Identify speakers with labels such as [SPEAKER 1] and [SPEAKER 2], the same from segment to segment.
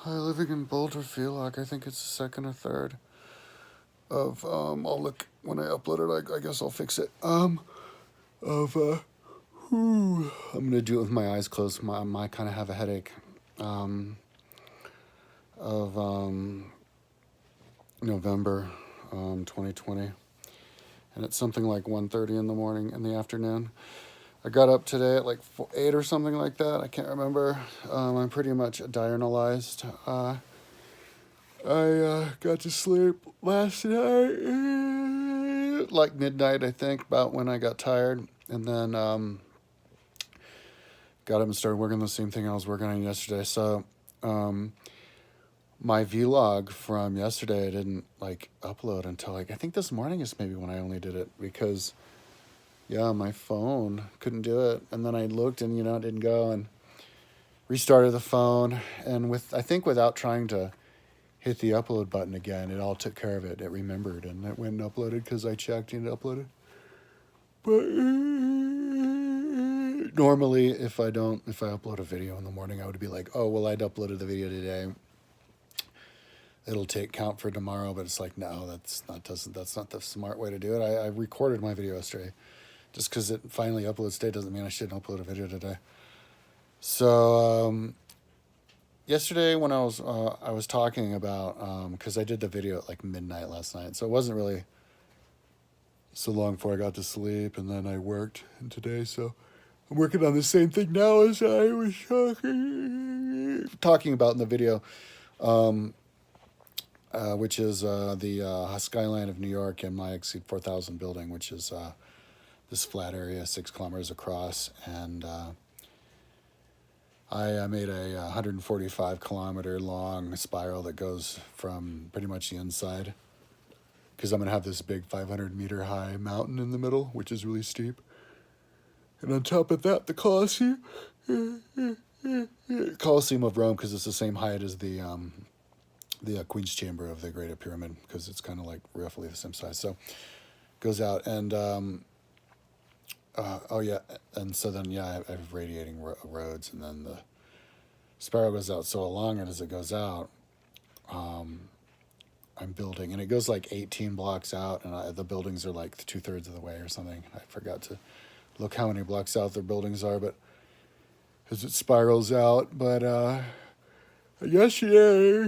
[SPEAKER 1] Hi, living in Boulder, feel like I think it's the second or third of I'll look when I upload it. I guess I'll fix it. Of I'm gonna do it with my eyes closed. My kind of have a headache. Um, of November, 2020, and it's something like 1:30 in the morning in the afternoon. I got up today at like 8 or something like that. I can't remember. I'm pretty much diurnalized. I got to sleep last night, like midnight, I think, about when I got tired. And then got up and started working the same thing I was working on yesterday. So um, my vlog from yesterday I didn't like upload until like, I think this morning is maybe when I only did it because, yeah, my phone couldn't do it. And then I looked and, it didn't go and restarted the phone. And I think without trying to hit the upload button again, it all took care of it. It remembered and it went and uploaded because I checked and it uploaded. But normally, if I upload a video in the morning, I would be like, oh, well, I'd uploaded the video today. It'll take count for tomorrow, but it's like, no, that's not the smart way to do it. I recorded my video yesterday. Just because it finally uploads today doesn't mean I shouldn't upload a video today. So yesterday when I was talking about because I did the video at like midnight last night, so it wasn't really so long before I got to sleep, and then I worked today. So I'm working on the same thing now as I was talking about in the video, which is the skyline of New York and my Exceed 4,000 building, which is this flat area 6 kilometers across, and I made a 145-kilometer long spiral that goes from pretty much the inside, because I'm going to have this big 500-meter high mountain in the middle, which is really steep. And on top of that, the Colosseum of Rome, because it's the same height as the Queen's Chamber of the Great Pyramid, because it's kind of like roughly the same size. So it goes out, and and so then I have radiating roads, and then the spiral goes out. So along it as it goes out, I'm building, and it goes like 18 blocks out, and the buildings are like 2/3 of the way or something. I forgot to look how many blocks out their buildings are, but as it spirals out. But yesterday,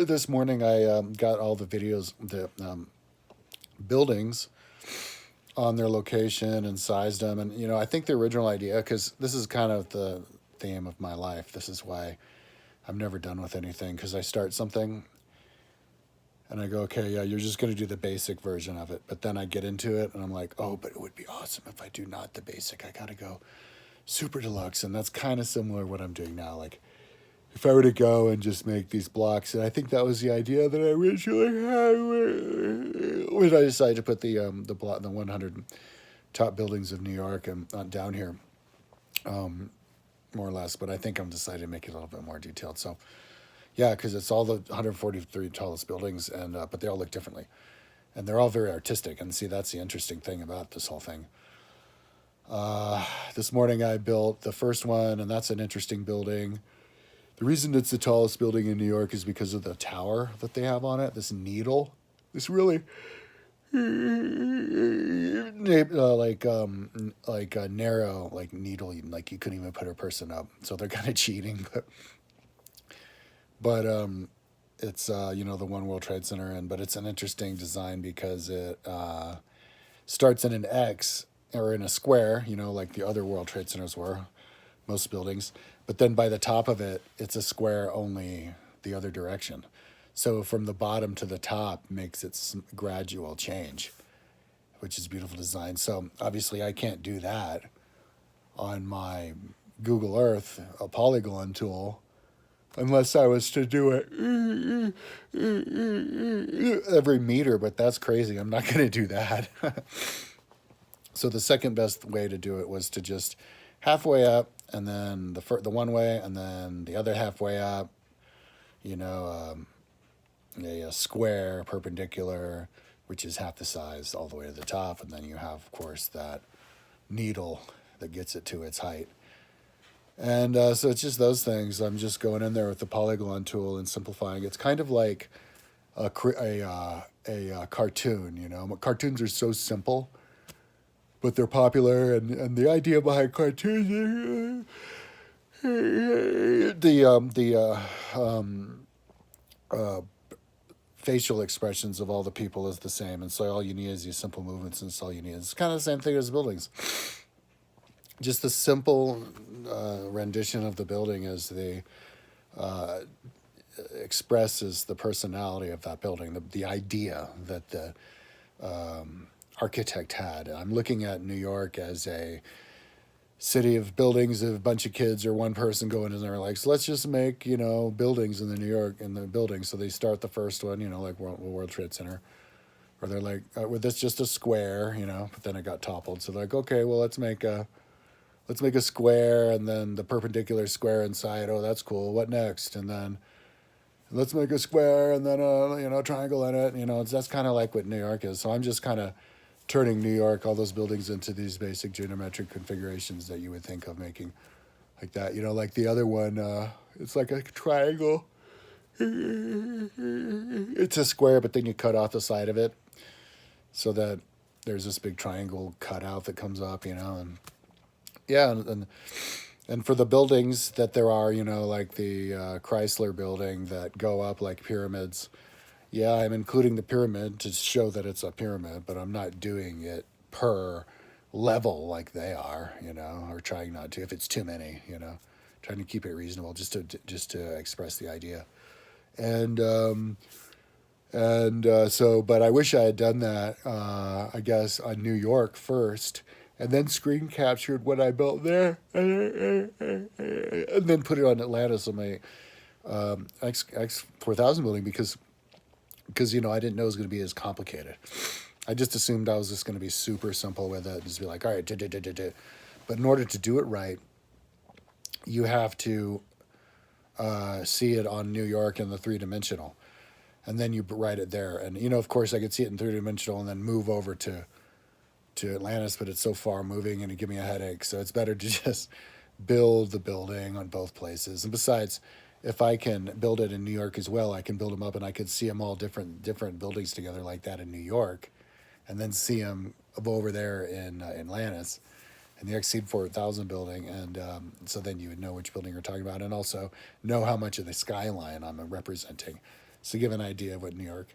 [SPEAKER 1] this morning, I got all the videos, the buildings on their location and sized them. And, I think the original idea, because this is kind of the theme of my life. This is why I'm never done with anything, because I start something and I go, okay, yeah, you're just going to do the basic version of it. But then I get into it and I'm like, oh, but it would be awesome if I do not the basic. I got to go super deluxe. And that's kind of similar to what I'm doing now. Like, if I were to go and just make these blocks, and I think that was the idea that I originally had when I decided to put the 100 top buildings of New York and down here, more or less. But I think I'm deciding to make it a little bit more detailed. So, yeah, because it's all the 143 tallest buildings, and but they all look differently, and they're all very artistic. And see, that's the interesting thing about this whole thing. This morning I built the first one, and that's an interesting building. The reason it's the tallest building in New York is because of the tower that they have on it. This needle, this really like a narrow like needle, like you couldn't even put a person up. So they're kind of cheating, but it's the One World Trade Center, but it's an interesting design because it starts in an X or in a square, like the other World Trade Centers were, most buildings. But then by the top of it, it's a square only the other direction. So from the bottom to the top makes it gradual change, which is beautiful design. So obviously I can't do that on my Google Earth, a polygon tool, unless I was to do it every meter, but that's crazy. I'm not going to do that. So the second best way to do it was to just halfway up, and then the one way, and then the other halfway up, a square perpendicular, which is half the size all the way to the top, and then you have, of course, that needle that gets it to its height. And so it's just those things. I'm just going in there with the polygon tool and simplifying. It's kind of like a cartoon. You know, cartoons are so simple, but they're popular. And the idea behind cartoons, uh, facial expressions of all the people is the same, and so all you need is these simple movements, and it's all you need. It's kind of the same thing as buildings. Just a simple rendition of the building as the expresses the personality of that building, the idea that the architect had. I'm looking at New York as a city of buildings, of a bunch of kids or one person going in there like, so let's just make, you know, buildings in the New York, in the building. So they start the first one, you know, like World Trade Center, or they're like, well, that's just a square, you know, but then it got toppled. So they're like, okay, well, let's make a square, and then the perpendicular square inside. Oh, that's cool. What next? And then let's make a square, and then you know, triangle in it. You know, that's kind of like what New York is. So I'm just kind of turning New York, all those buildings, into these basic geometric configurations that you would think of making like that. You know, like the other one, it's like a triangle. It's a square, but then you cut off the side of it so that there's this big triangle cut out that comes up, you know, and yeah, and for the buildings that there are, you know, like the Chrysler building that go up like pyramids. Yeah, I'm including the pyramid to show that it's a pyramid, but I'm not doing it per level like they are, you know, or trying not to. If it's too many, you know, trying to keep it reasonable, just to express the idea. And so, but I wish I had done that. I guess on New York first, and then screen captured what I built there, and then put it on Atlantis on my X4000 building because you know, I didn't know it was going to be as complicated. I just assumed I was just going to be super simple with it, just be like, all right, but in order to do it right, you have to see it on New York in the 3-dimensional, and then you write it there. And you know, of course, I could see it in 3-dimensional and then move over to Atlantis, but it's so far moving and it give me a headache. So it's better to just build the building on both places. And besides, if I can build it in New York as well, I can build them up and I could see them all different buildings together like that in New York, and then see them over there in Atlantis, in the X4000 building, and so then you would know which building you're talking about, and also know how much of the skyline I'm representing, so give an idea of New York.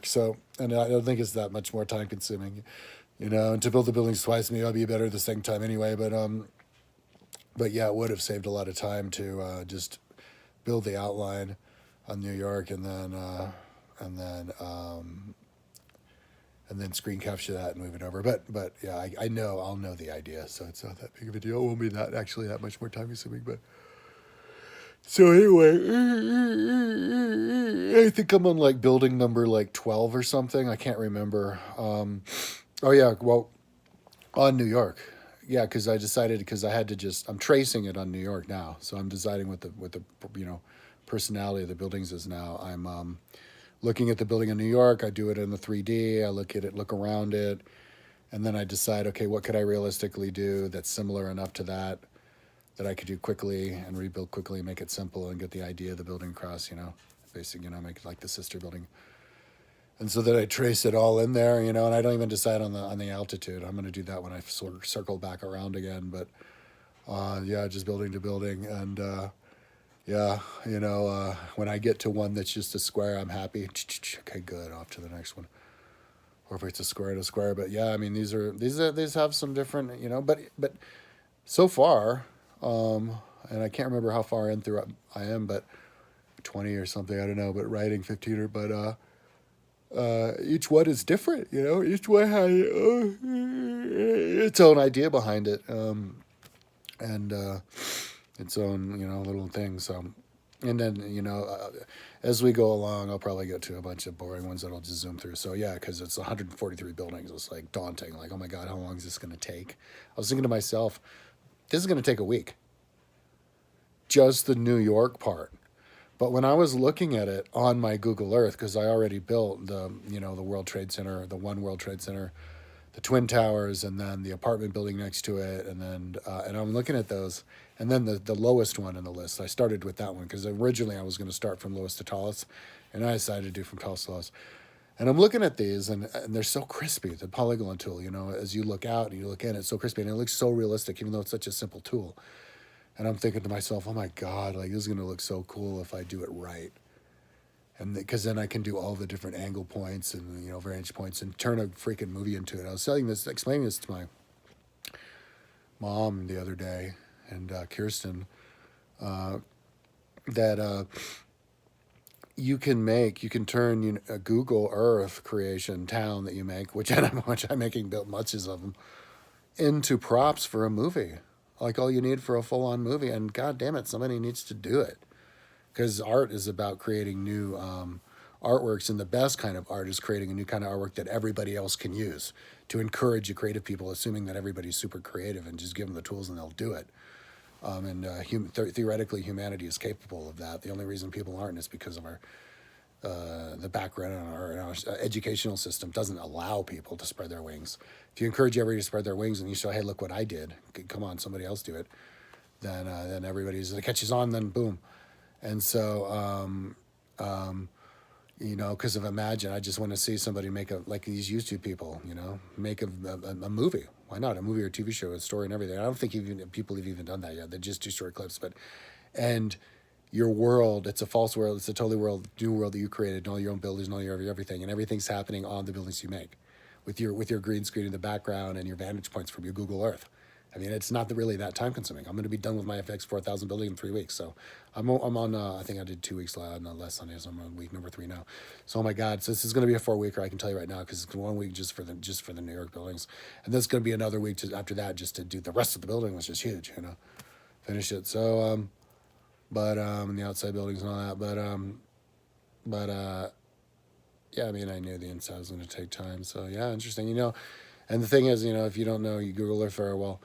[SPEAKER 1] So, and I don't think it's that much more time consuming, you know. And to build the buildings twice, maybe I'll be better the second time anyway. But yeah, it would have saved a lot of time to just build the outline on New York, and then screen capture that and move it over. But yeah, I know I'll know the idea, so it's not that big of a deal. It won't be that much more time consuming. But so anyway, I think I'm on like building number like 12 or something. I can't remember. Oh yeah, well, on New York. Yeah, because I decided, because I had to just, I'm tracing it on New York now. So I'm deciding what the you know, personality of the buildings is now. I'm looking at the building in New York. I do it in the 3D. I look at it, look around it, and then I decide, okay, what could I realistically do that's similar enough to that I could do quickly and rebuild quickly, make it simple, and get the idea of the building across, you know, basically, you know, make it like the sister building. And so that I trace it all in there, you know, and I don't even decide on the altitude. I'm going to do that when I sort of circle back around again. But yeah, just building to building, and yeah, you know, when I get to one that's just a square, I'm happy. Okay, good. Off to the next one. Or if it's a square to square. But yeah, I mean, these have some different, you know, but so far, and I can't remember how far in through I am, but 20 or something, I don't know. But writing 15 or each one is different, you know. Each one has its own idea behind it, and its own, you know, little thing. So, and then, you know, as we go along, I'll probably get to a bunch of boring ones that I'll just zoom through. So yeah, because it's 143 buildings, it's like daunting. Like, oh my God, how long is this going to take? I was thinking to myself, this is going to take a week. Just the New York part. But when I was looking at it on my Google Earth, because I already built the, you know, the World Trade Center, the One World Trade Center the Twin Towers, and then the apartment building next to it, and then and I'm looking at those, and then the lowest one in the list. I started with that one because originally I was going to start from lowest to tallest, and I decided to do from tallest to lowest. And I'm looking at these, and they're so crispy. The polygon tool, as you look out and you look in, it's so crispy, and it looks so realistic, even though it's such a simple tool. And I'm thinking to myself, oh my God, like this is going to look so cool if I do it right. And because then I can do all the different angle points and vantage points and turn a freaking movie into it. I was explaining this to my mom the other day, and Kirsten, that you can turn a Google Earth creation town that you make, which I'm making bunches of them, into props for a movie. Like all you need for a full-on movie, and God damn it, somebody needs to do it. Because art is about creating new artworks, and the best kind of art is creating a new kind of artwork that everybody else can use to encourage the creative people, assuming that everybody's super creative, and just give them the tools and they'll do it. Theoretically, humanity is capable of that. The only reason people aren't is because of the background in our educational system doesn't allow people to spread their wings. If you encourage everybody to spread their wings and you say, hey, look what I did, come on, somebody else do it, then everybody's, it catches on, then boom. And so, because of Imagine, I just want to see somebody make like these YouTube people, make a movie. Why not? A movie or a TV show, a story and everything. I don't think people have even done that yet. They just do short clips. And your world, it's a false world. It's a totally new world that you created, and all your own buildings and all your everything. And everything's happening on the buildings you make with your green screen in the background and your vantage points from your Google Earth. I mean, it's not really that time consuming. I'm going to be done with my FX 4000 building in 3 weeks. So I'm on, I think I did 2 weeks last Sunday, so I'm on week number 3 now. So, oh my God. So this is going to be a 4-weeker, I can tell you right now, because it's 1 week just for the New York buildings. And then it's going to be another week after that just to do the rest of the building, which is huge, finish it. So, and the outside buildings and all that. Yeah, I mean, I knew the inside was going to take time. So yeah, interesting, And the thing is, if you don't know, you Google Earth very well,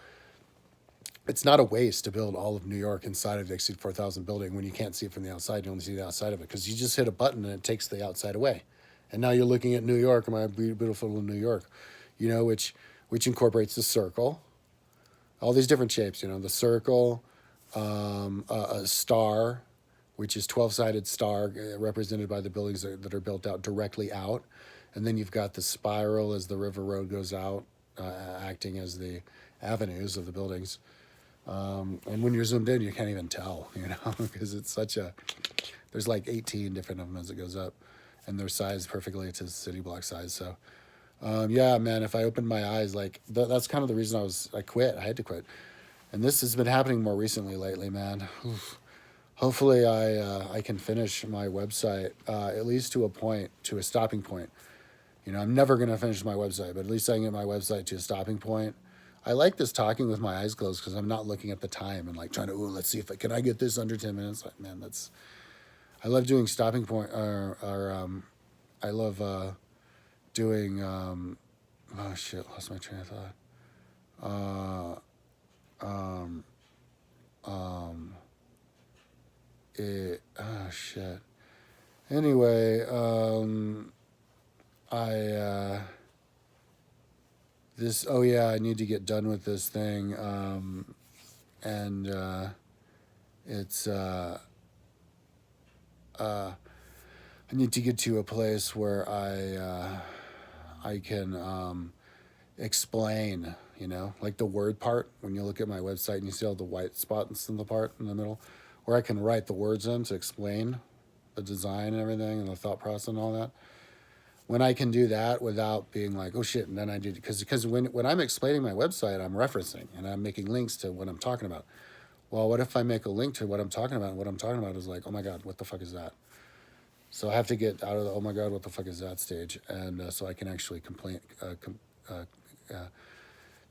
[SPEAKER 1] it's not a waste to build all of New York inside of the Exceed 4000 building when you can't see it from the outside. You only see the outside of it because you just hit a button and it takes the outside away. And now you're looking at New York, my beautiful New York, which incorporates the circle, all these different shapes, the circle, a star, which is 12-sided star represented by the buildings that are built out directly out. And then you've got the spiral as the river road goes out, acting as the avenues of the buildings. And when you're zoomed in, you can't even tell, because it's there's like 18 different of them as it goes up, and they're sized perfectly to city block size. So, yeah, man, if I opened my eyes, like that's kind of the reason I quit. I had to quit. And this has been happening more recently lately, man. Oof. Hopefully I can finish my website, at least to a stopping point. I'm never going to finish my website, but at least I can get my website to a stopping point. I like this talking with my eyes closed because I'm not looking at the time and like trying to, let's see can I get this under 10 minutes? Like, man, I love doing stopping point I love doing, oh shit, lost my train of thought. Oh shit. Anyway, I need to get done with this thing, and it's I need to get to a place where I can explain, like the word part. When you look at my website and you see all the white spots in the part in the middle, where I can write the words in to explain the design and everything and the thought process and all that. When I can do that without being like, oh shit, and then I did, because when I'm explaining my website, I'm referencing and I'm making links to what I'm talking about. Well, what if I make a link to what I'm talking about? And what I'm talking about is like, oh my God, what the fuck is that? So I have to get out of the, oh my God, what the fuck is that stage? And so I can actually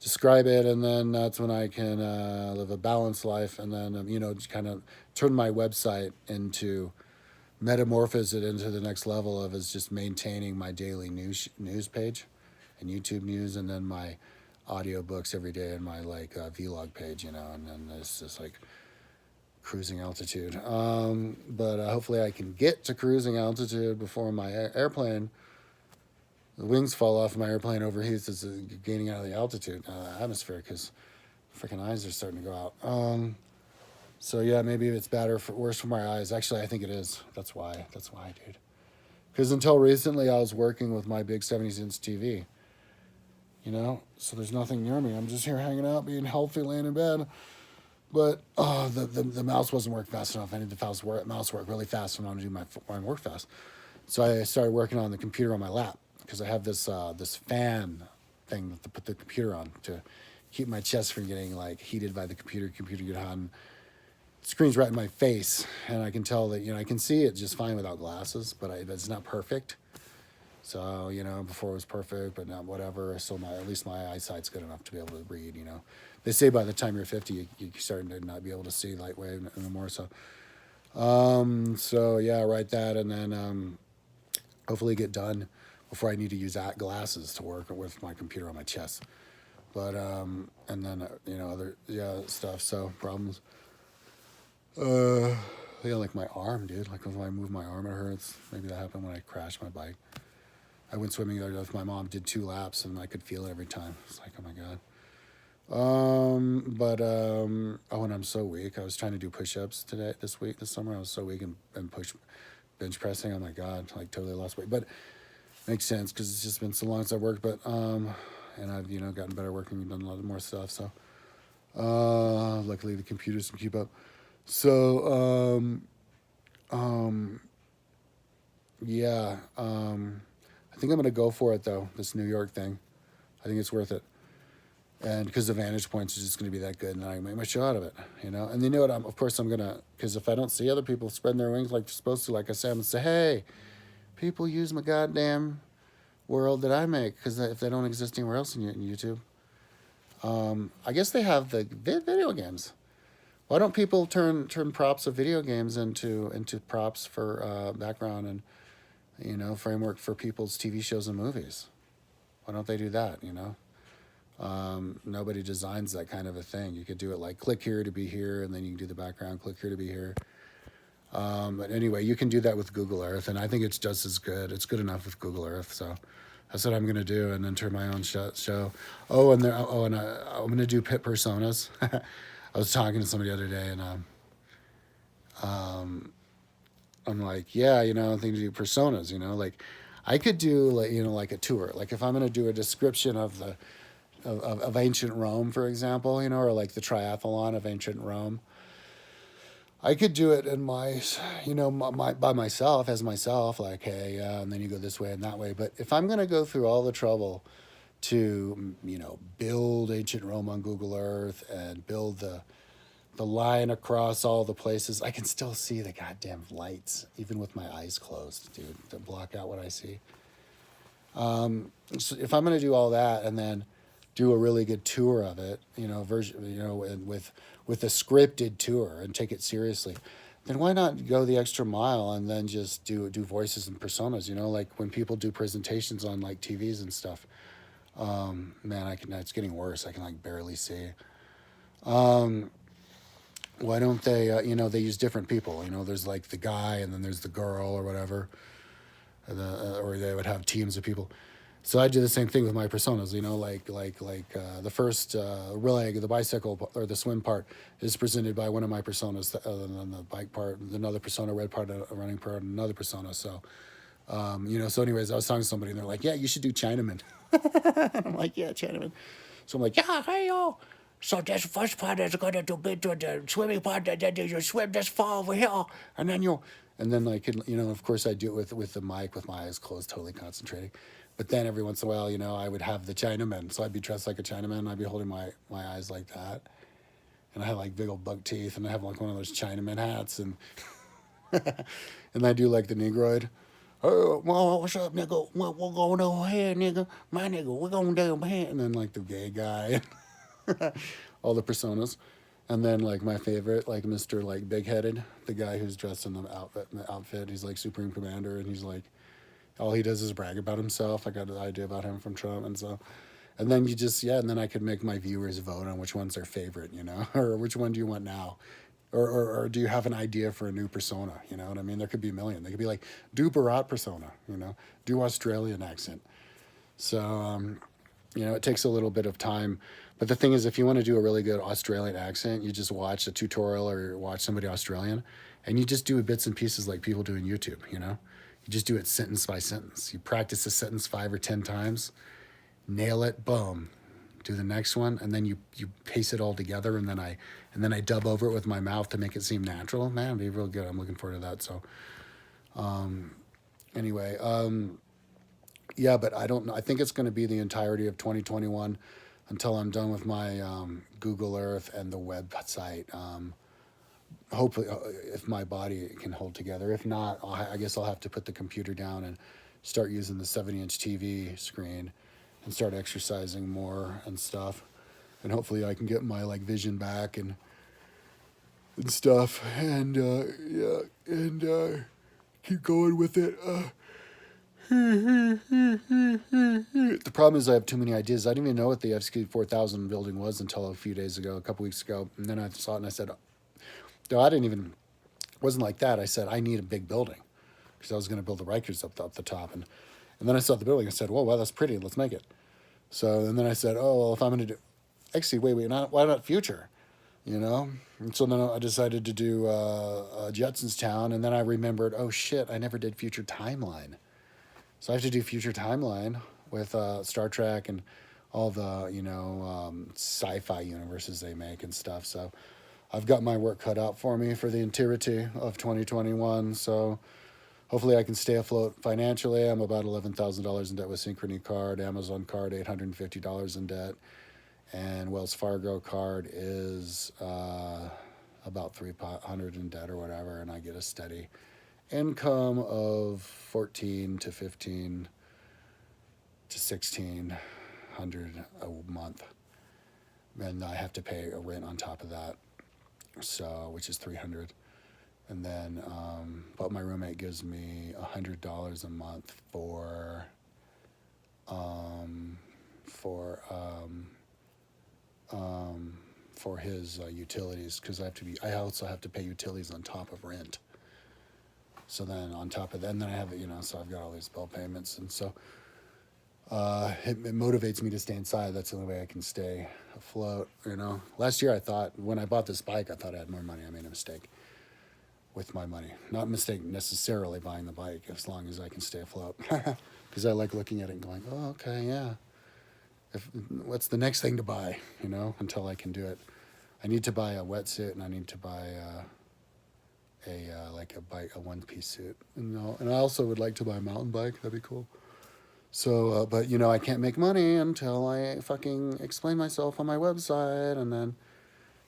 [SPEAKER 1] describe it, and then that's when I can live a balanced life, and then, just kind of turn my website into, metamorphose it into the next level of is just maintaining my daily news page and YouTube news, and then my audiobooks every day and my vlog page, and then it's just like cruising altitude. But hopefully I can get to cruising altitude before my airplane the wings fall off, my airplane overheats. It's gaining out of the altitude, the atmosphere, because freaking eyes are starting to go out. So yeah, maybe it's bad or worse for my eyes. Actually, I think it is. That's why. That's why, dude. Because until recently, I was working with my big 70-inch TV. You know, so there's nothing near me. I'm just here hanging out, being healthy, laying in bed. But the mouse wasn't working fast enough. I need the mouse work really fast when I want to do my work fast. So I started working on the computer on my lap because I have this fan thing to put the computer on to keep my chest from getting like heated by the computer. Computer get hot. And screen's right in my face, and I can tell that I can see it just fine without glasses, but it's not perfect. So before it was perfect, but not whatever. So at least my eyesight's good enough to be able to read. They say by the time you're 50, you're starting to not be able to see light wave anymore. So yeah, write that, and then hopefully get done before I need to use glasses to work with my computer on my chest. But and then other stuff. So problems. Like my arm, dude. Like when I move my arm, it hurts. Maybe that happened when I crashed my bike. I went swimming the other day with my mom, did 2 laps, and I could feel it every time. It's like, oh my God. And I'm so weak. I was trying to do push-ups this summer. I was so weak and bench pressing. Oh my God, like totally lost weight. But makes sense because it's just been so long since I worked. But and I've gotten better working and done a lot more stuff. So luckily the computers can keep up. So yeah. I think I'm gonna go for it though. This New York thing, I think it's worth it, and because the vantage points is just gonna be that good, and I make my show out of it, And you know what? Of course I'm gonna, because if I don't see other people spreading their wings like they're supposed to, like I said, I'm gonna say, hey, people use my goddamn world that I make, because if they don't exist anywhere else in YouTube, I guess they have the video games. Why don't people turn props of video games into props for background and framework for people's TV shows and movies? Why don't they do that? Nobody designs that kind of a thing. You could do it like click here to be here, and then you can do the background, click here to be here. But anyway, you can do that with Google Earth, and I think it's just as good. It's good enough with Google Earth, so that's what I'm gonna do, and then turn my own show. And I'm gonna do pit personas. I was talking to somebody the other day, and I'm like, yeah, I think to do personas, like I could do like a tour. Like if I'm gonna do a description of of ancient Rome, for example, or like the triathlon of ancient Rome, I could do it in my by myself as myself, like, hey, and then you go this way and that way. But if I'm gonna go through all the trouble to build ancient Rome on Google Earth and build the line across all the places, I can still see the goddamn lights, even with my eyes closed, dude, to block out what I see. So if I'm going to do all that and then do a really good tour of it, and with a scripted tour and take it seriously, then why not go the extra mile and then just do voices and personas, like when people do presentations on like TVs and stuff. Man, it's getting worse. I can like barely see. Why don't they, they use different people, there's like the guy and then there's the girl or whatever, or they would have teams of people. So I do the same thing with my personas, like the first leg of the bicycle or the swim part is presented by one of my personas, other than the bike part, another persona, red part, a running part, another persona. So, so anyways, I was talking to somebody and they're like, yeah, you should do Chinaman. I'm like, yeah, Chinaman. So I'm like, yeah, hey, yo. So this first part is going to be to the swimming part, and then you swim this far over here, and then I could, of course I do it with the mic, with my eyes closed, totally concentrating. But then every once in a while, I would have the Chinaman. So I'd be dressed like a Chinaman, I'd be holding my eyes like that. And I have like big old buck teeth, and I have like one of those Chinaman hats, and and I do like the Negroid. Oh, well, what's up, nigga? We're going over here, nigga. My nigga, we're going down here. And then like the gay guy. All the personas, and then like my favorite, like Mr. like big headed, the guy who's dressed in the outfit. He's like Supreme Commander, and he's like, all he does is brag about himself. I got an idea about him from Trump, and so, and then and then I could make my viewers vote on which one's their favorite, or which one do you want now, or do you have an idea for a new persona? You know what I mean? There could be a million. They could be like, do Bharat persona, do Australian accent. So, you know, it takes a little bit of time. But the thing is, if you want to do a really good Australian accent, you just watch a tutorial or watch somebody Australian, and you just do bits and pieces like people do in YouTube, you know? You just do it sentence by sentence. You practice a sentence 5 or 10 times, nail it, boom. Do the next one, and then you paste it all together, and then I dub over it with my mouth to make it seem natural. Man, it'd be real good. I'm looking forward to that. So, anyway, yeah, but I don't know. I think it's going to be the entirety of 2021 until I'm done with my Google Earth and the website. Hopefully, if my body can hold together. If not, I guess I'll have to put the computer down and start using the 70-inch TV screen and start exercising more and stuff. And hopefully I can get my like vision back and stuff. And yeah, and keep going with it. The problem is I have too many ideas. I didn't even know what the FSQ4000 building was until a few days ago, a couple weeks ago. And then I saw it and I said, no, I didn't even, it wasn't like that. I said, I need a big building because I was going to build the Rikers up the top. And then I saw the building and said, whoa, wow, that's pretty. Let's make it. So, and then I said, oh, well, if I'm going to do, actually, wait, why not future? You know? And so then I decided to do Jetsons Town. And then I remembered, oh, shit, I never did Future Timeline. So I have to do Future Timeline with Star Trek and all the, you know, sci-fi universes they make and stuff. So I've got my work cut out for me for the entirety of 2021. So hopefully I can stay afloat financially. I'm about $11,000 in debt with Synchrony card, Amazon card, $850 in debt, and Wells Fargo card is about $300 in debt or whatever, and I get a steady income of 14 to 15 to 1,600 a month, and I have to pay a rent on top of that, so which is $300. And then, but my roommate gives me $100 a month for his utilities, because I also have to pay utilities on top of rent. So then on top of that, and then I have, you know, so I've got all these bill payments, and so it motivates me to stay inside. That's the only way I can stay afloat, you know. Last year I thought, when I bought this bike, I thought I had more money. I made a mistake with my money. Not a mistake necessarily buying the bike, as long as I can stay afloat. Because I like looking at it and going, oh, okay, yeah. What's the next thing to buy, you know, until I can do it. I need to buy a wetsuit, and I need to buy a one-piece suit. And I also would like to buy a mountain bike. That'd be cool. So, but, you know, I can't make money until I fucking explain myself on my website, and then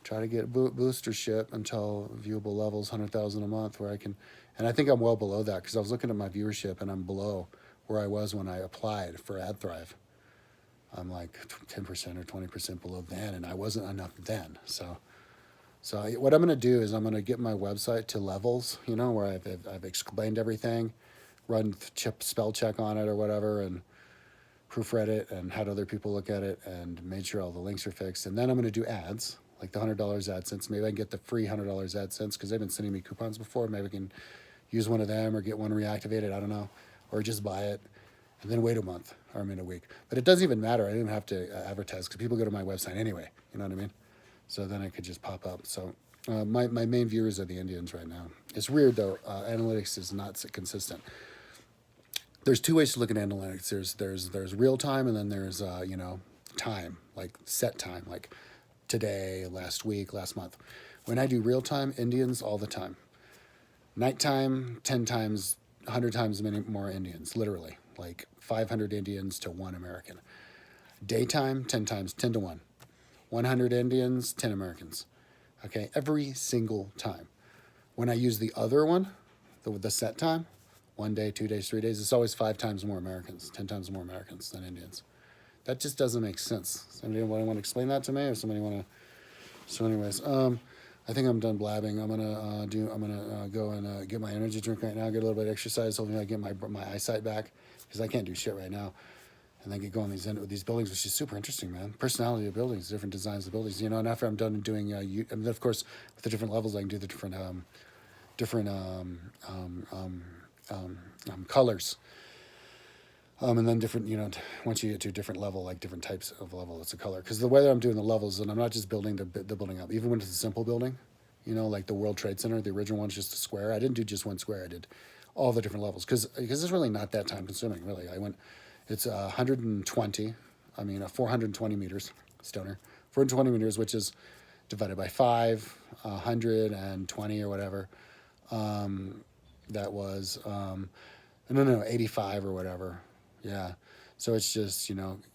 [SPEAKER 1] try to get boostership until viewable levels, 100,000 a month, where I can, and I think I'm well below that, because I was looking at my viewership and I'm below where I was when I applied for AdThrive. I'm like 10% or 20% below then, and I wasn't enough then. So what I'm going to do is I'm going to get my website to levels, you know, where I've explained everything, run spell check on it or whatever, and proofread it and had other people look at it and made sure all the links are fixed. And then I'm going to do ads, like the $100 AdSense. Maybe I can get the free $100 AdSense, because they've been sending me coupons before. Maybe I can use one of them or get one reactivated. I don't know. Or just buy it and then wait a month, or a week. But it doesn't even matter. I didn't have to advertise, because people go to my website anyway. You know what I mean? So then I could just pop up. So my main viewers are the Indians right now. It's weird, though. Analytics is not so consistent. There's two ways to look at analytics. There's real time, and then there's you know, time, like set time, like today, last week, last month. When I do real time, Indians all the time. Nighttime, 10 times, 100 times many more Indians, literally, like 500 Indians to 1 American. Daytime, 10 times, 10 to 1. 100 Indians, 10 Americans. Okay, every single time. When I use the other one, the set time, 1 day, 2 days, 3 days, it's always 5 times more Americans, 10 times more Americans than Indians. That just doesn't make sense. Somebody want to explain that to me, or somebody want to? So, anyways, I think I'm done blabbing. I'm gonna go and get my energy drink right now. Get a little bit of exercise. Hopefully, I get my eyesight back, because I can't do shit right now. And then get going these buildings, which is super interesting, man. Personality of buildings, different designs of buildings. You know, and after I'm done doing, and of course, with the different levels, I can do the different colors. And then different, once you get to a different level, like different types of level, it's a color. Because the way that I'm doing the levels, and I'm not just building the building up, even when it's a simple building, like the World Trade Center, the original one's just a square. I didn't do just one square. I did all the different levels because it's really not that time consuming. Really, it's 120. I mean, 420 meters, stoner, 420 meters, which is divided by 5, 120 or whatever. That was no, 85 or whatever. Yeah. So it's just,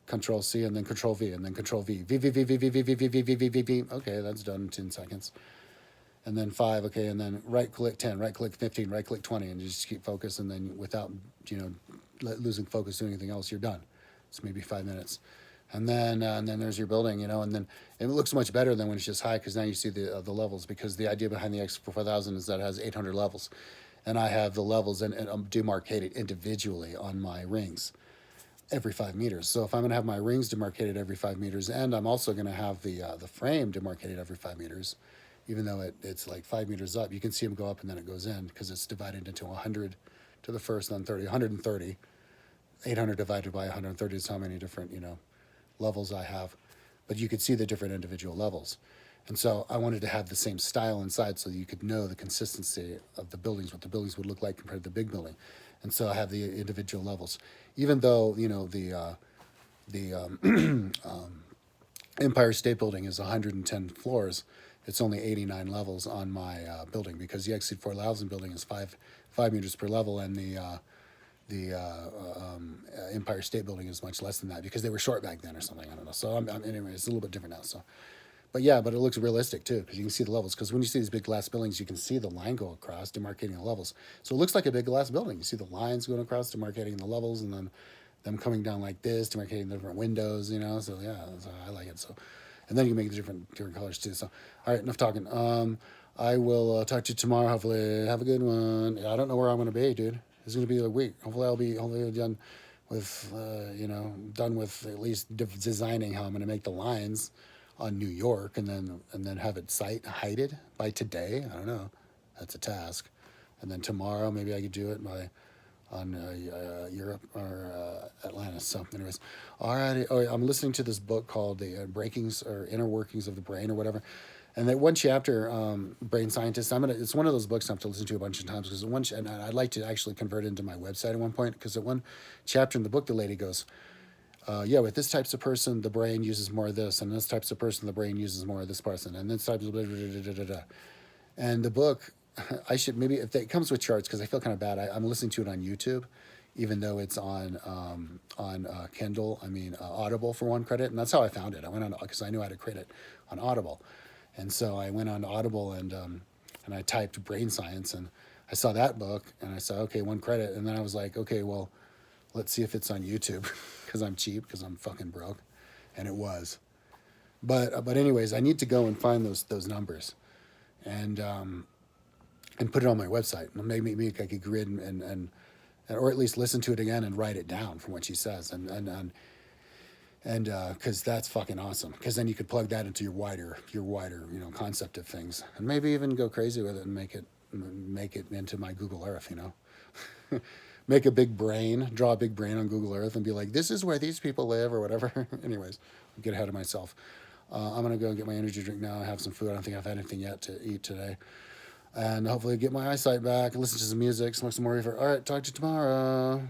[SPEAKER 1] Control C and then Control V and then Control V. V, V, V, V, V, V, V, V, V, V, V, V, V. Okay, that's done in 10 seconds. And then 5, okay, and then right click 10, right click 15, right click 20, and you just keep focus, and then without, losing focus doing anything else, you're done. It's maybe 5 minutes. And then there's your building, and then it looks much better than when it's just high because now you see the levels, because the idea behind the X4000 is that it has 800 levels. And I have the levels and I'm demarcated individually on my rings every 5 meters. So if I'm going to have my rings demarcated every 5 meters, and I'm also going to have the frame demarcated every 5 meters, even though it's like 5 meters up, you can see them go up and then it goes in because it's divided into 100 to the first, then 30, 130. 800 divided by 130 is how many different, levels I have. But you could see the different individual levels. And so I wanted to have the same style inside so you could know the consistency of the buildings, what the buildings would look like compared to the big building. And so I have the individual levels. Even though, the Empire State Building is 110 floors, it's only 89 levels on my building, because the X4000 building is 5 meters per level, and the Empire State Building is much less than that because they were short back then or something. I don't know. So anyway, it's a little bit different now. So. But yeah, but it looks realistic too because you can see the levels. Because when you see these big glass buildings, you can see the line go across, demarcating the levels. So it looks like a big glass building. You see the lines going across, demarcating the levels, and then them coming down like this, demarcating the different windows. So yeah, so I like it. So, and then you can make the different colors too. So, all right, enough talking. I will talk to you tomorrow. Hopefully, have a good one. I don't know where I'm going to be, dude. It's going to be a week. Hopefully, I'll be done with done with at least designing how I'm going to make the lines on New York, and then have it hided by today. I don't know. That's a task. And then tomorrow, maybe I could do it on Europe or Atlantis. So, anyways, all right. Oh, I'm listening to this book called The Breakings or Inner Workings of the Brain or whatever. And that one chapter, Brain Scientist. It's one of those books I have to listen to a bunch of times because and I'd like to actually convert it into my website at one point, because at one chapter in the book, the lady goes, with this types of person, the brain uses more of this, and this types of person, the brain uses more of this person, and this type of blah, blah, blah, blah, blah. And the book, I should maybe, if it comes with charts, because I feel kind of bad. I'm listening to it on YouTube, even though it's on Kindle. Audible for one credit, and that's how I found it. I went on because I knew I had to create it on Audible, and so I went on Audible and I typed brain science, and I saw that book, and I saw, okay, one credit, and then I was like, okay, well, let's see if it's on YouTube, because I'm cheap, because I'm fucking broke, and it was. But anyways, I need to go and find those numbers, and put it on my website. Maybe make like a grid and or at least listen to it again and write it down from what she says, and because that's fucking awesome. Because then you could plug that into your wider concept of things, and maybe even go crazy with it and make it into my Google Earth. Make a big brain, draw a big brain on Google Earth and be like, this is where these people live or whatever. Anyways, I'll get ahead of myself. I'm going to go and get my energy drink now. I have some food. I don't think I've had anything yet to eat today. And hopefully get my eyesight back, listen to some music, smoke some more reefer. All right, talk to you tomorrow.